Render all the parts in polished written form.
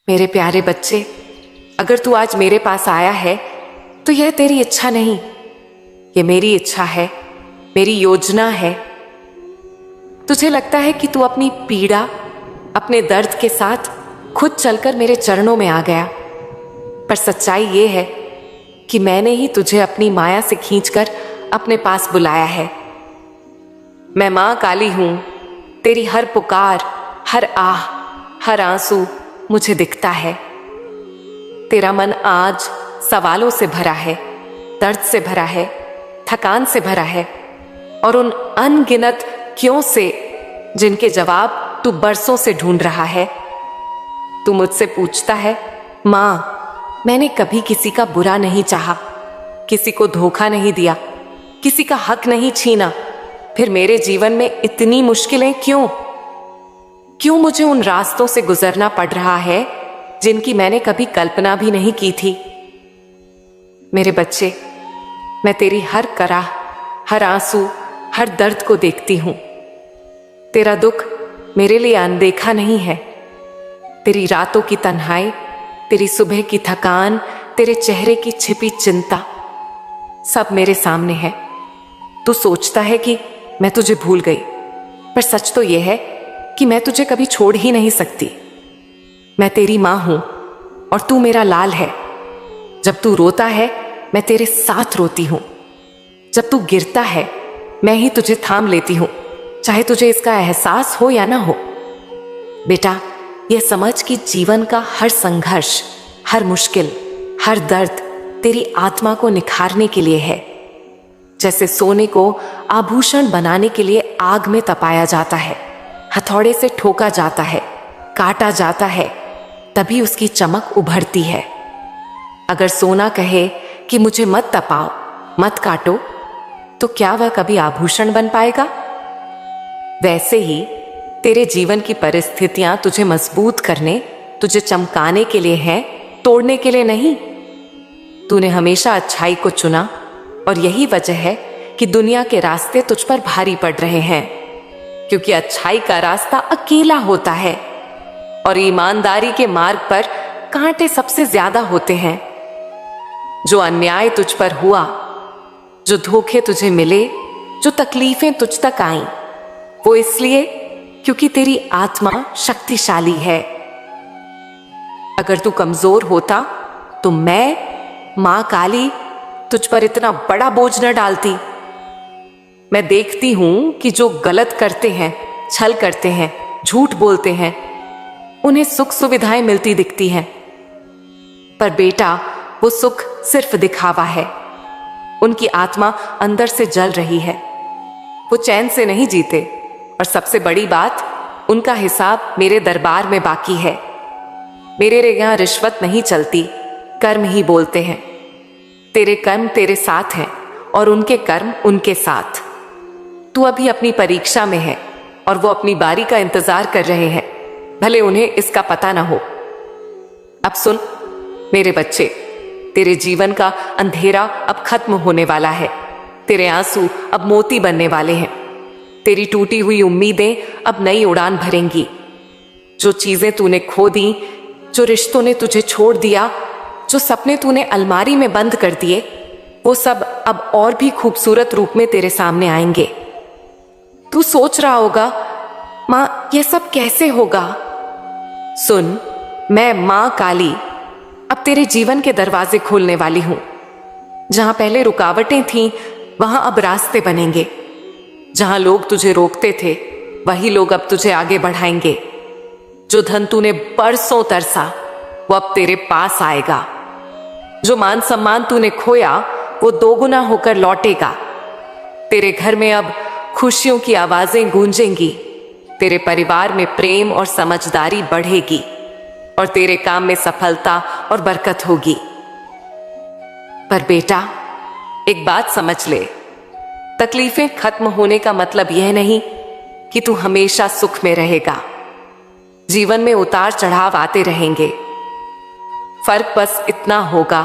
मेरे प्यारे बच्चे, अगर तू आज मेरे पास आया है तो यह तेरी इच्छा नहीं, ये मेरी इच्छा है, मेरी योजना है। तुझे लगता है कि तू अपनी पीड़ा, अपने दर्द के साथ खुद चलकर मेरे चरणों में आ गया, पर सच्चाई ये है कि मैंने ही तुझे अपनी माया से खींचकर अपने पास बुलाया है। मैं मां काली हूं। तेरी हर पुकार, हर आह, हर आंसू मुझे दिखता है। तेरा मन आज सवालों से भरा है, दर्द से भरा है, थकान से भरा है और उन अनगिनत क्यों से जिनके जवाब तू बरसों से ढूंढ रहा है। तू मुझसे पूछता है, मां, मैंने कभी किसी का बुरा नहीं चाहा, किसी को धोखा नहीं दिया, किसी का हक नहीं छीना, फिर मेरे जीवन में इतनी मुश्किलें क्यों? क्यों मुझे उन रास्तों से गुजरना पड़ रहा है जिनकी मैंने कभी कल्पना भी नहीं की थी? मेरे बच्चे, मैं तेरी हर कराह, हर आंसू, हर दर्द को देखती हूं। तेरा दुख मेरे लिए अनदेखा नहीं है। तेरी रातों की तन्हाई, तेरी सुबह की थकान, तेरे चेहरे की छिपी चिंता, सब मेरे सामने है। तू सोचता है कि मैं तुझे भूल गई, पर सच तो यह है कि मैं तुझे कभी छोड़ ही नहीं सकती। मैं तेरी मां हूं और तू मेरा लाल है। जब तू रोता है, मैं तेरे साथ रोती हूं। जब तू गिरता है, मैं ही तुझे थाम लेती हूं, चाहे तुझे इसका एहसास हो या ना हो। बेटा, यह समझ कि जीवन का हर संघर्ष, हर मुश्किल, हर दर्द तेरी आत्मा को निखारने के लिए है। जैसे सोने को आभूषण बनाने के लिए आग में तपाया जाता है, हथौड़े से ठोका जाता है, काटा जाता है, तभी उसकी चमक उभरती है। अगर सोना कहे कि मुझे मत तपाओ, मत काटो, तो क्या वह कभी आभूषण बन पाएगा? वैसे ही तेरे जीवन की परिस्थितियां तुझे मजबूत करने, तुझे चमकाने के लिए हैं, तोड़ने के लिए नहीं। तूने हमेशा अच्छाई को चुना और यही वजह है कि दुनिया के रास्ते तुझ पर भारी पड़ रहे हैं, क्योंकि अच्छाई का रास्ता अकेला होता है और ईमानदारी के मार्ग पर कांटे सबसे ज्यादा होते हैं। जो अन्याय तुझ पर हुआ, जो धोखे तुझे मिले, जो तकलीफें तुझ तक आईं, वो इसलिए क्योंकि तेरी आत्मा शक्तिशाली है। अगर तू कमजोर होता तो मैं, मां काली, तुझ पर इतना बड़ा बोझ न डालती। मैं देखती हूं कि जो गलत करते हैं, छल करते हैं, झूठ बोलते हैं, उन्हें सुख सुविधाएं मिलती दिखती हैं। पर बेटा, वो सुख सिर्फ दिखावा है। उनकी आत्मा अंदर से जल रही है। वो चैन से नहीं जीते और सबसे बड़ी बात, उनका हिसाब मेरे दरबार में बाकी है। मेरे यहां रिश्वत नहीं चलती, कर्म ही बोलते हैं। तेरे कर्म तेरे साथ हैं और उनके कर्म उनके साथ। तू अभी अपनी परीक्षा में है और वो अपनी बारी का इंतजार कर रहे हैं, भले उन्हें इसका पता ना हो। अब सुन मेरे बच्चे, तेरे जीवन का अंधेरा अब खत्म होने वाला है। तेरे आंसू अब मोती बनने वाले हैं। तेरी टूटी हुई उम्मीदें अब नई उड़ान भरेंगी। जो चीजें तूने खो दी, जो रिश्तों ने तुझे छोड़ दिया, जो सपने तूने अलमारी में बंद कर दिए, वो सब अब और भी खूबसूरत रूप में तेरे सामने आएंगे। तू सोच रहा होगा, मां, ये सब कैसे होगा? सुन, मैं मां काली अब तेरे जीवन के दरवाजे खोलने वाली हूं। जहां पहले रुकावटें थीं, वहां अब रास्ते बनेंगे। जहां लोग तुझे रोकते थे, वही लोग अब तुझे आगे बढ़ाएंगे। जो धन तूने बरसों तरसा, वो अब तेरे पास आएगा। जो मान सम्मान तूने खोया, वो दोगुना होकर लौटेगा। तेरे घर में अब खुशियों की आवाजें गूंजेंगी। तेरे परिवार में प्रेम और समझदारी बढ़ेगी और तेरे काम में सफलता और बरकत होगी। पर बेटा, एक बात समझ ले, तकलीफें खत्म होने का मतलब यह नहीं कि तू हमेशा सुख में रहेगा। जीवन में उतार चढ़ाव आते रहेंगे। फर्क बस इतना होगा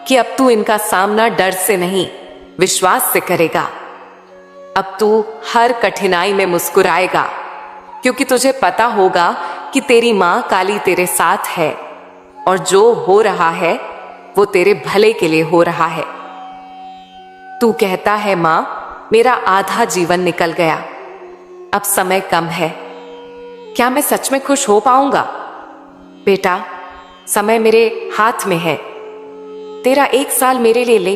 कि अब तू इनका सामना डर से नहीं, विश्वास से करेगा। अब तू हर कठिनाई में मुस्कुराएगा, क्योंकि तुझे पता होगा कि तेरी मां काली तेरे साथ है। और जो हो रहा है वो तेरे भले के लिए हो रहा है। तू कहता है मां, मेरा आधा जीवन निकल गया, अब समय कम है, क्या मैं सच में खुश हो पाऊंगा? बेटा, समय मेरे हाथ में है। तेरा 1 साल मेरे लिए ले,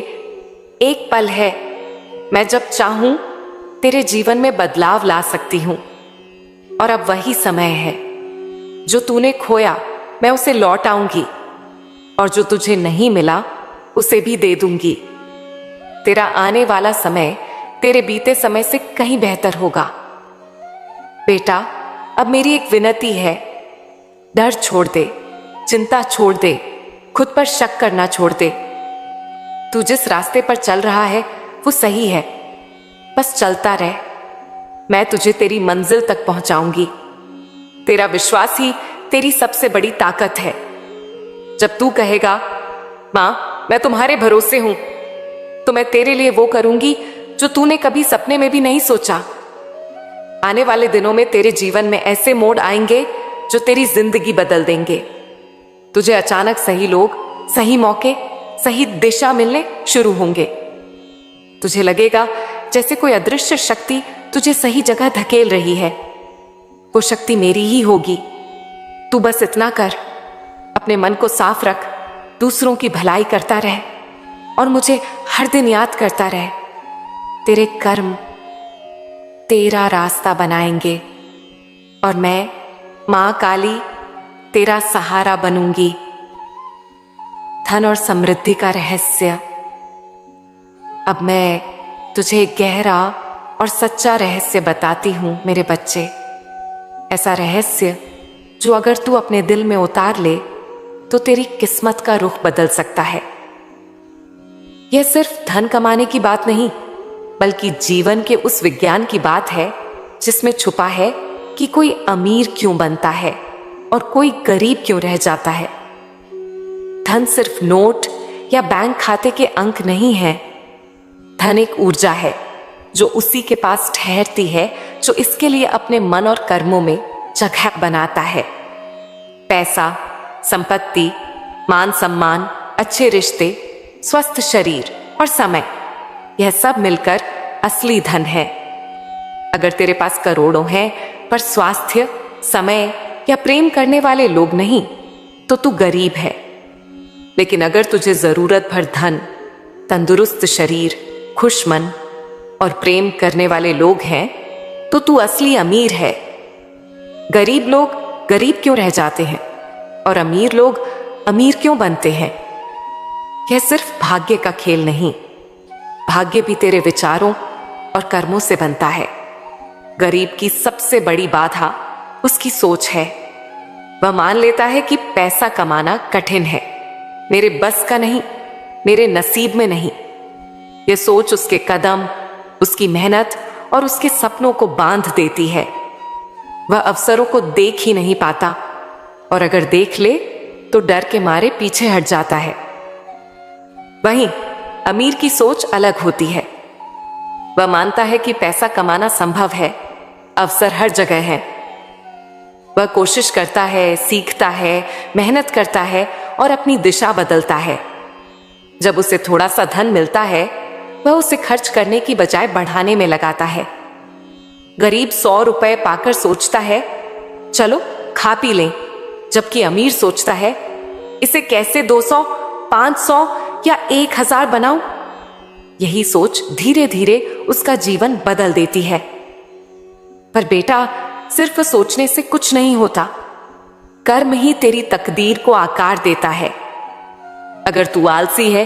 एक पल है। मैं जब चाहूं तेरे जीवन में बदलाव ला सकती हूं। और अब वही समय है। जो तूने खोया मैं उसे लौट आऊंगी, और जो तुझे नहीं मिला उसे भी दे दूंगी। तेरा आने वाला समय तेरे बीते समय से कहीं बेहतर होगा। बेटा, अब मेरी एक विनती है, डर छोड़ दे, चिंता छोड़ दे, खुद पर शक करना छोड़ दे। तू जिस रास्ते पर चल रहा है वो सही है, बस चलता रह। मैं तुझे तेरी मंजिल तक पहुंचाऊंगी। तेरा विश्वास ही तेरी सबसे बड़ी ताकत है। जब तू कहेगा मां, मैं तुम्हारे भरोसे हूं, तो मैं तेरे लिए वो करूंगी जो तूने कभी सपने में भी नहीं सोचा। आने वाले दिनों में तेरे जीवन में ऐसे मोड़ आएंगे जो तेरी जिंदगी बदल देंगे। तुझे अचानक सही लोग, सही मौके, सही दिशा मिलने शुरू होंगे। तुझे लगेगा जैसे कोई अदृश्य शक्ति तुझे सही जगह धकेल रही है। वो शक्ति मेरी ही होगी। तू बस इतना कर, अपने मन को साफ रख, दूसरों की भलाई करता रह और मुझे हर दिन याद करता रह। तेरे कर्म तेरा रास्ता बनाएंगे और मैं, मां काली, तेरा सहारा बनूंगी। धन और समृद्धि का रहस्य। अब मैं तुझे एक गहरा और सच्चा रहस्य बताती हूं मेरे बच्चे। ऐसा रहस्य जो अगर तू अपने दिल में उतार ले तो तेरी किस्मत का रुख बदल सकता है। यह सिर्फ धन कमाने की बात नहीं, बल्कि जीवन के उस विज्ञान की बात है जिसमें छुपा है कि कोई अमीर क्यों बनता है और कोई गरीब क्यों रह जाता है। धन सिर्फ नोट या बैंक खाते के अंक नहीं है। धन एक ऊर्जा है जो उसी के पास ठहरती है जो इसके लिए अपने मन और कर्मों में जगह बनाता है। पैसा, संपत्ति, मान सम्मान, अच्छे रिश्ते, स्वस्थ शरीर और समय, यह सब मिलकर असली धन है। अगर तेरे पास करोड़ों हैं पर स्वास्थ्य, समय या प्रेम करने वाले लोग नहीं, तो तू गरीब है। लेकिन अगर तुझे जरूरत भर धन, तंदुरुस्त शरीर, खुश मन और प्रेम करने वाले लोग हैं, तो तू असली अमीर है। गरीब लोग गरीब क्यों रह जाते हैं और अमीर लोग अमीर क्यों बनते हैं? यह सिर्फ भाग्य का खेल नहीं, भाग्य भी तेरे विचारों और कर्मों से बनता है। गरीब की सबसे बड़ी बाधा उसकी सोच है। वह मान लेता है कि पैसा कमाना कठिन है, मेरे बस का नहीं, मेरे नसीब में नहीं। यह सोच उसके कदम, उसकी मेहनत और उसके सपनों को बांध देती है। वह अवसरों को देख ही नहीं पाता, और अगर देख ले तो डर के मारे पीछे हट जाता है। वहीं अमीर की सोच अलग होती है। वह मानता है कि पैसा कमाना संभव है, अवसर हर जगह है। वह कोशिश करता है, सीखता है, मेहनत करता है और अपनी दिशा बदलता है। जब उसे थोड़ा सा धन मिलता है, वह उसे खर्च करने की बजाय बढ़ाने में लगाता है। गरीब 100 रुपए पाकर सोचता है, चलो खा पी लें, जबकि अमीर सोचता है, इसे कैसे 200, 500 या 1000 बनाऊं। यही सोच धीरे धीरे उसका जीवन बदल देती है। पर बेटा, सिर्फ सोचने से कुछ नहीं होता। कर्म ही तेरी तकदीर को आकार देता है। अगर तू आलसी है,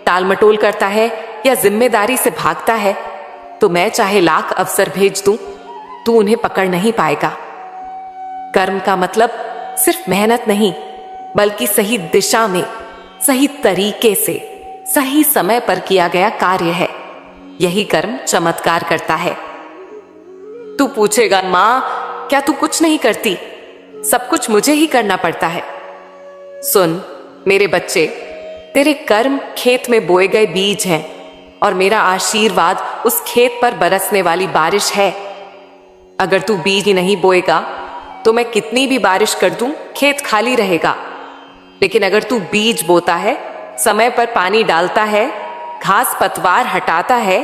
टालमटोल करता है या जिम्मेदारी से भागता है, तो मैं चाहे लाख अवसर भेज दूं, तू उन्हें पकड़ नहीं पाएगा। कर्म का मतलब सिर्फ मेहनत नहीं, बल्कि सही दिशा में, सही तरीके से, सही समय पर किया गया कार्य है। यही कर्म चमत्कार करता है। तू पूछेगा, मां, क्या तू कुछ नहीं करती? सब कुछ मुझे ही करना पड़ता है। सुन मेरे बच्चे, तेरे कर्म खेत में बोए गए बीज हैं और मेरा आशीर्वाद उस खेत पर बरसने वाली बारिश है। अगर तू बीज ही नहीं बोएगा तो मैं कितनी भी बारिश कर दूं, खेत खाली रहेगा। लेकिन अगर तू बीज बोता है, समय पर पानी डालता है, घास पतवार हटाता है,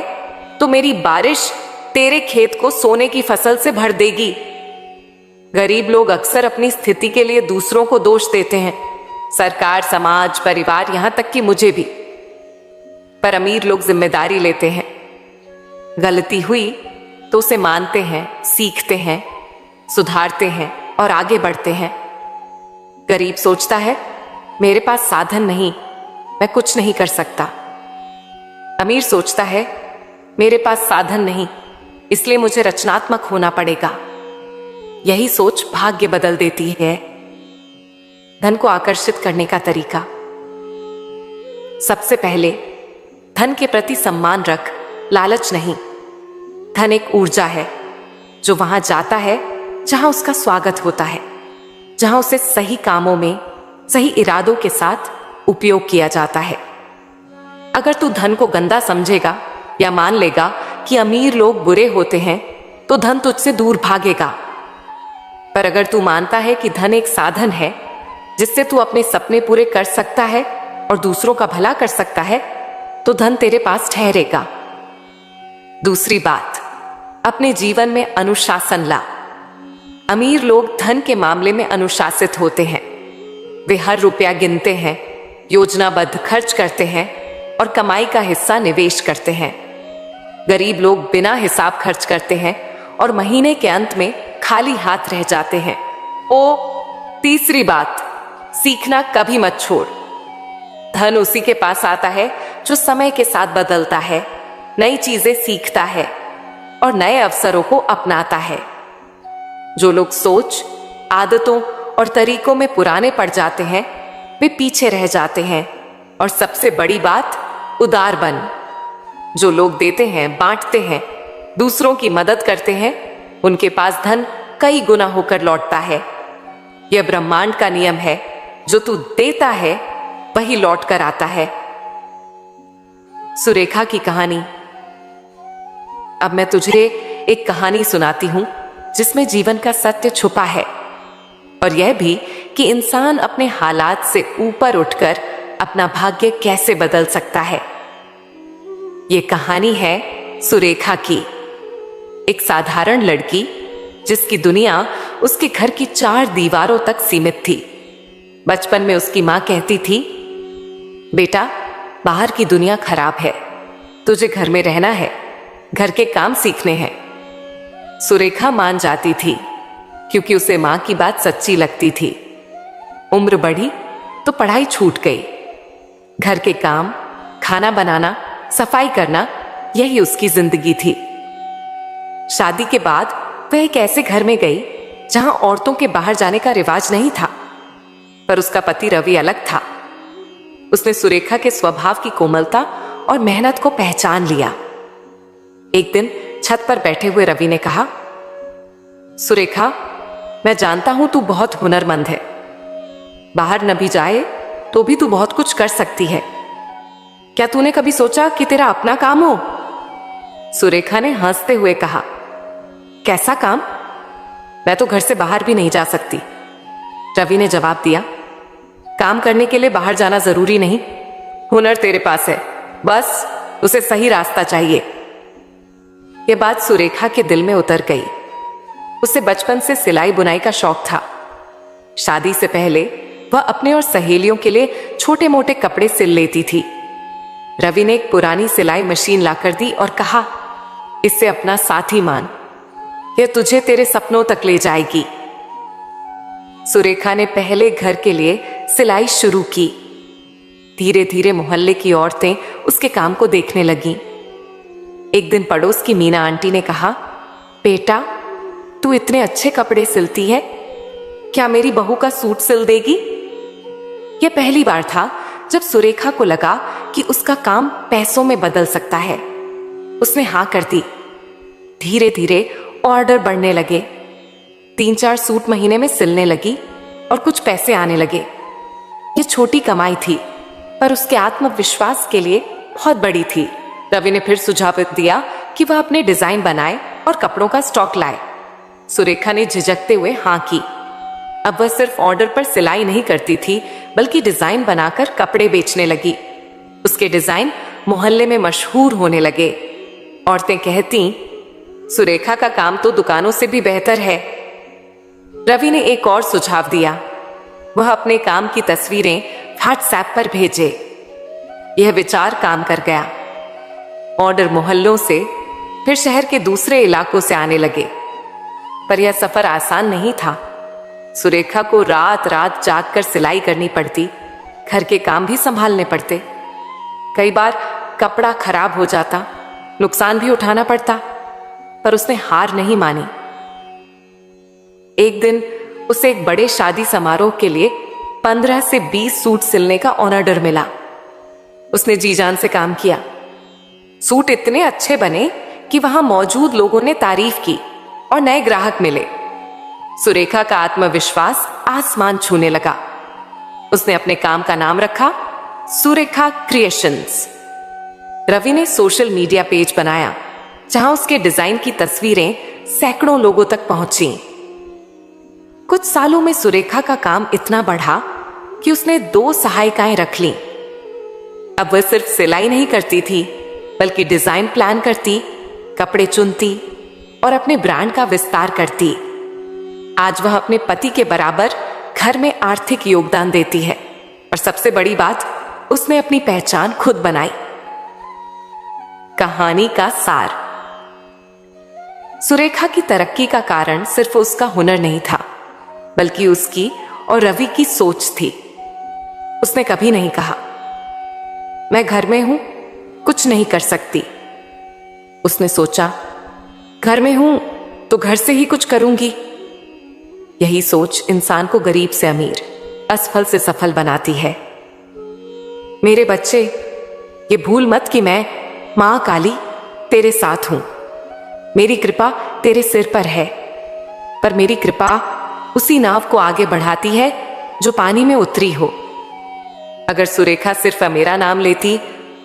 तो मेरी बारिश तेरे खेत को सोने की फसल से भर देगी। गरीब लोग अक्सर अपनी स्थिति के लिए दूसरों को दोष देते हैं, सरकार, समाज, परिवार, यहां तक कि मुझे भी। पर अमीर लोग जिम्मेदारी लेते हैं। गलती हुई तो उसे मानते हैं, सीखते हैं, सुधारते हैं और आगे बढ़ते हैं। गरीब सोचता है, मेरे पास साधन नहीं, मैं कुछ नहीं कर सकता। अमीर सोचता है, मेरे पास साधन नहीं, इसलिए मुझे रचनात्मक होना पड़ेगा। यही सोच भाग्य बदल देती है। धन को आकर्षित करने का तरीका। सबसे पहले धन के प्रति सम्मान रख, लालच नहीं। धन एक ऊर्जा है जो वहां जाता है जहां उसका स्वागत होता है, जहां उसे सही कामों में सही इरादों के साथ उपयोग किया जाता है। अगर तू धन को गंदा समझेगा या मान लेगा कि अमीर लोग बुरे होते हैं, तो धन तुझसे दूर भागेगा। पर अगर तू मानता है कि धन एक साधन है जिससे तू अपने सपने पूरे कर सकता है और दूसरों का भला कर सकता है, तो धन तेरे पास ठहरेगा। दूसरी बात, अपने जीवन में अनुशासन ला। अमीर लोग धन के मामले में अनुशासित होते हैं। वे हर रुपया गिनते हैं, योजनाबद्ध खर्च करते हैं और कमाई का हिस्सा निवेश करते हैं। गरीब लोग बिना हिसाब खर्च करते हैं और महीने के अंत में खाली हाथ रह जाते हैं। तीसरी बात, सीखना कभी मत छोड़। धन उसी के पास आता है जो समय के साथ बदलता है, नई चीजें सीखता है और नए अवसरों को अपनाता है। जो लोग सोच, आदतों और तरीकों में पुराने पड़ जाते हैं, वे पीछे रह जाते हैं। और सबसे बड़ी बात, उदार बन। जो लोग देते हैं, बांटते हैं, दूसरों की मदद करते हैं, उनके पास धन कई गुना होकर लौटता है। यह ब्रह्मांड का नियम है, जो तू देता है वही लौट कर आता है। सुरेखा की कहानी। अब मैं तुझे एक कहानी सुनाती हूं जिसमें जीवन का सत्य छुपा है, और यह भी कि इंसान अपने हालात से ऊपर उठकर अपना भाग्य कैसे बदल सकता है। यह कहानी है सुरेखा की। एक साधारण लड़की जिसकी दुनिया उसके घर की 4 दीवारों तक सीमित थी। बचपन में उसकी मां कहती थी, बेटा, बाहर की दुनिया खराब है, तुझे घर में रहना है, घर के काम सीखने हैं। सुरेखा मान जाती थी क्योंकि उसे मां की बात सच्ची लगती थी। उम्र बढ़ी तो पढ़ाई छूट गई। घर के काम, खाना बनाना, सफाई करना, यही उसकी जिंदगी थी। शादी के बाद वह एक ऐसे घर में गई जहां औरतों के बाहर जाने का रिवाज नहीं था। पर उसका पति रवि अलग था। उसने सुरेखा के स्वभाव की कोमलता और मेहनत को पहचान लिया। एक दिन छत पर बैठे हुए रवि ने कहा, सुरेखा, मैं जानता हूं तू बहुत हुनरमंद है। बाहर न भी जाए तो भी तू बहुत कुछ कर सकती है। क्या तूने कभी सोचा कि तेरा अपना काम हो? सुरेखा ने हंसते हुए कहा, कैसा काम? मैं तो घर से बाहर भी नहीं जा सकती। रवि ने जवाब दिया, काम करने के लिए बाहर जाना जरूरी नहीं। हुनर तेरे पास है, बस उसे सही रास्ता चाहिए। यह बात सुरेखा के दिल में उतर गई। उसे बचपन से सिलाई बुनाई का शौक था। शादी से पहले वह अपने और सहेलियों के लिए छोटे मोटे कपड़े सिल लेती थी। रवि ने एक पुरानी सिलाई मशीन लाकर दी और कहा, इसे अपना साथी मान, यह तुझे तेरे सपनों तक ले जाएगी। सुरेखा ने पहले घर के लिए सिलाई शुरू की। धीरे धीरे मोहल्ले की औरतें उसके काम को देखने लगीं। एक दिन पड़ोस की मीना आंटी ने कहा, बेटा, तू इतने अच्छे कपड़े सिलती है, क्या मेरी बहू का सूट सिल देगी? यह पहली बार था जब सुरेखा को लगा कि उसका काम पैसों में बदल सकता है। उसने हाँ कर दी। धीरे धीरे ऑर्डर बढ़ने लगे। 3-4 सूट महीने में सिलने लगी और कुछ पैसे आने लगे। यह छोटी कमाई थी, पर उसके आत्मविश्वास के लिए बहुत बड़ी थी। रवि ने फिर सुझाव दिया कि वह अपने डिजाइन बनाए और कपड़ों का स्टॉक लाए। सुरेखा ने झिझकते हुए हाँ की। अब वह सिर्फ ऑर्डर पर सिलाई नहीं करती थी, बल्कि डिजाइन बनाकर कपड़े बेचने लगी। उसके डिजाइन मोहल्ले में मशहूर होने लगे। औरतें कहती, सुरेखा का काम तो दुकानों से भी बेहतर है। रवि ने एक और सुझाव दिया। वह अपने काम की तस्वीरें व्हाट्सएप पर भेजे। यह विचार काम कर गया। ऑर्डर मोहल्लों से, फिर शहर के दूसरे इलाकों से आने लगे। पर यह सफर आसान नहीं था। सुरेखा को रात रात जागकर सिलाई करनी पड़ती, घर के काम भी संभालने पड़ते। कई बार कपड़ा खराब हो जाता, नुकसान भी उठाना पड़ता, पर उसने हार नहीं मानी। एक दिन उसे एक बड़े शादी समारोह के लिए 15 से 20 सूट सिलने का ऑर्डर मिला। उसने जी जान से काम किया। सूट इतने अच्छे बने कि वहां मौजूद लोगों ने तारीफ की और नए ग्राहक मिले। सुरेखा का आत्मविश्वास आसमान छूने लगा। उसने अपने काम का नाम रखा सुरेखा क्रिएशंस। रवि ने सोशल मीडिया पेज बनाया, जहां उसके डिजाइन की तस्वीरें सैकड़ों लोगों तक पहुंची। कुछ सालों में सुरेखा का काम इतना बढ़ा कि उसने 2 सहायिकाएं रख लीं। अब वह सिर्फ सिलाई नहीं करती थी, बल्कि डिजाइन प्लान करती, कपड़े चुनती और अपने ब्रांड का विस्तार करती। आज वह अपने पति के बराबर घर में आर्थिक योगदान देती है और सबसे बड़ी बात, उसने अपनी पहचान खुद बनाई। कहानी का सार। सुरेखा की तरक्की का कारण सिर्फ उसका हुनर नहीं था, बल्कि उसकी और रवि की सोच थी। उसने कभी नहीं कहा, मैं घर में हूं, कुछ नहीं कर सकती। उसने सोचा, घर में हूं तो घर से ही कुछ करूंगी। यही सोच इंसान को गरीब से अमीर, असफल से सफल बनाती है। मेरे बच्चे, ये भूल मत कि मैं मां काली तेरे साथ हूं। मेरी कृपा तेरे सिर पर है, पर मेरी कृपा उसी नाव को आगे बढ़ाती है जो पानी में उतरी हो। अगर सुरेखा सिर्फ मेरा नाम लेती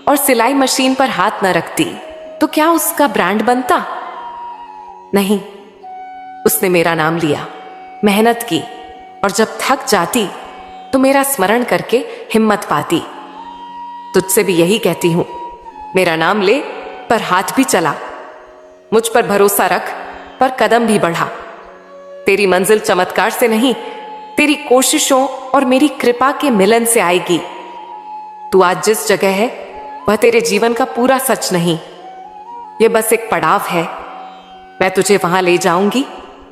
और सिलाई मशीन पर हाथ न रखती, तो क्या उसका ब्रांड बनता? नहीं, उसने मेरा नाम लिया, मेहनत की, और जब थक जाती तो मेरा स्मरण करके हिम्मत पाती। तुझसे भी यही कहती हूं, मेरा नाम ले पर हाथ भी चला। मुझ पर भरोसा रख पर कदम भी बढ़ा। तेरी मंजिल चमत्कार से नहीं, तेरी कोशिशों और मेरी कृपा के मिलन से आएगी। तू आज जिस जगह है वह तेरे जीवन का पूरा सच नहीं, यह बस एक पड़ाव है। मैं तुझे वहां ले जाऊंगी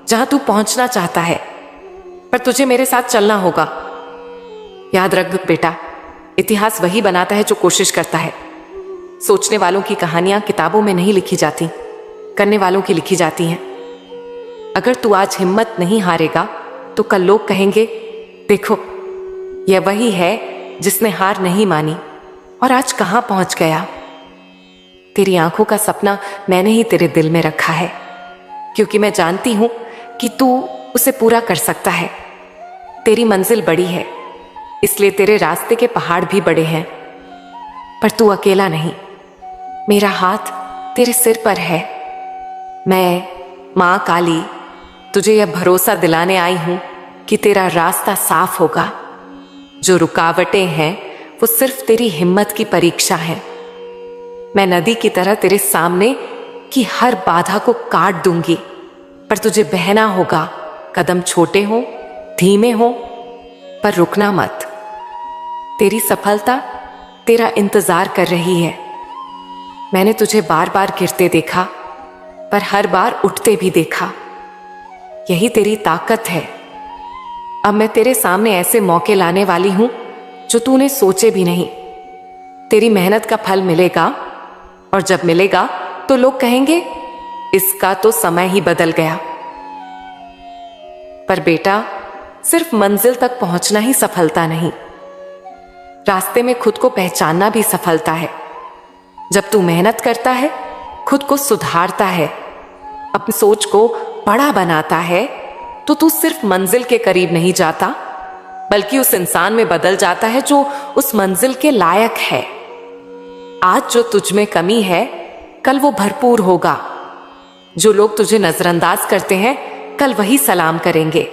जहां तू पहुंचना चाहता है, पर तुझे मेरे साथ चलना होगा। याद रख बेटा, इतिहास वही बनाता है जो कोशिश करता है। सोचने वालों की कहानियां किताबों में नहीं लिखी जाती, करने वालों की लिखी जाती हैं। अगर तू आज हिम्मत नहीं हारेगा तो कल लोग कहेंगे, देखो यह वही है जिसने हार नहीं मानी और आज कहां पहुंच गया। तेरी आंखों का सपना मैंने ही तेरे दिल में रखा है, क्योंकि मैं जानती हूं कि तू उसे पूरा कर सकता है। तेरी मंजिल बड़ी है, इसलिए तेरे रास्ते के पहाड़ भी बड़े हैं, पर तू अकेला नहीं। मेरा हाथ तेरे सिर पर है। मैं मां काली तुझे यह भरोसा दिलाने आई हूं कि तेरा रास्ता साफ होगा। जो रुकावटें हैं वो सिर्फ तेरी हिम्मत की परीक्षा है। मैं नदी की तरह तेरे सामने की हर बाधा को काट दूंगी, पर तुझे बहना होगा। कदम छोटे हो, धीमे हो, पर रुकना मत। तेरी सफलता तेरा इंतजार कर रही है। मैंने तुझे बार बार गिरते देखा, पर हर बार उठते भी देखा। यही तेरी ताकत है। अब मैं तेरे सामने ऐसे मौके लाने वाली हूं जो तूने सोचे भी नहीं। तेरी मेहनत का फल मिलेगा, और जब मिलेगा तो लोग कहेंगे, इसका तो समय ही बदल गया। पर बेटा, सिर्फ मंजिल तक पहुंचना ही सफलता नहीं, रास्ते में खुद को पहचानना भी सफलता है। जब तू मेहनत करता है, खुद को सुधारता है, अपनी सोच को बड़ा बनाता है, तो तू सिर्फ मंजिल के करीब नहीं जाता, बल्कि उस इंसान में बदल जाता है जो उस मंजिल के लायक है। आज जो तुझ में कमी है, कल वो भरपूर होगा। जो लोग तुझे नजरअंदाज करते हैं, कल वही सलाम करेंगे।